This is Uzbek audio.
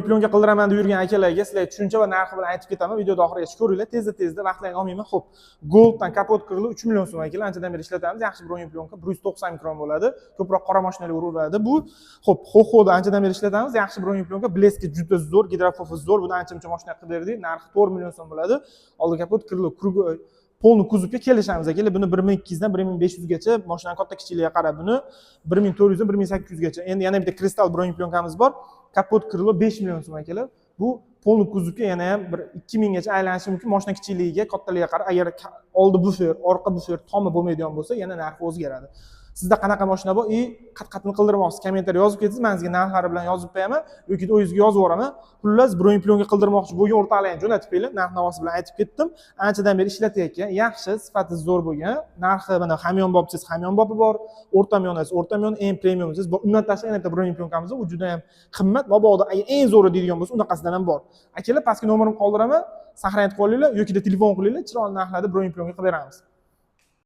Plyonka qildiraman deb yurgan akalarga sizlarga tushuncha va narxi bilan aytib ketaman. Videoni oxirigacha ko'ringlar. Tezda vaqtlaringni olmayman. Xo'p, Golddan kapot kirili 3 million so'm akalar. Anchadan beri ishlatamiz. Yaxshi bronye plyonka 190 mikron bo'ladi. Ko'proq qora mashinalarga uriladi. Bu xo'p, Hohoda anchadan beri ishlatamiz. Yaxshi bronye plyonka, bleski juda zo'r, gidrofobi zo'r. Buni ancha-muncha mashina qilib berdik. Narxi 4 million so'm bo'ladi. Oldi kapot kirili, polni kuzovga kelishamiz akalar. Buni 1200 dan 1500 gacha, mashinaning katta kichikligiga qarab buni 1400 dan 1800 gacha. Endi yana bitta kristal bronye plyonkamiz bor. Kapot kirili 5 million so'm akalar. Bu polni kuzovga yana ham bir 2000 gacha aylanishi mumkin. Mashina kichikligiga, kattaligiga qarab, agar oldi bufer, orqa bufer tomi bo'lmaydigan bo'lsa, yana narxi o'zgaradi. Sizda qanaqa mashina bor? Qat-qatni qildirmoqsiz, kommentariy yozib ketsiz, men sizga narxlari bilan yozib qo'yaman yoki o'zingizga yozib yuboraman. Xullas, bronye plyonka qildirmoqchi bo'lgan o'rtoqlarni jo'natib qo'yinglar. Narx-navosi bilan aytib ketdim. Anchadan beri ishlatayotgan, yaxshi, sifati zo'r bo'lgan, narxi mana hamyonbop siz hamyonbopi bor, o'rtamyon siz o'rtamyon, eng premium siz bor. Undan tashqari yana bitta bronye plyonkamiz bor. U juda ham qimmat. Mabodo eng zo'ri deydigan bo'lsa, unaqasidan ham bor. Akalar, pastga nomerimni qoldiraman, saqlanib qolinglar yoki telefon qilinglar, chiroyli narxlarda bronye plyonka qilib beramiz.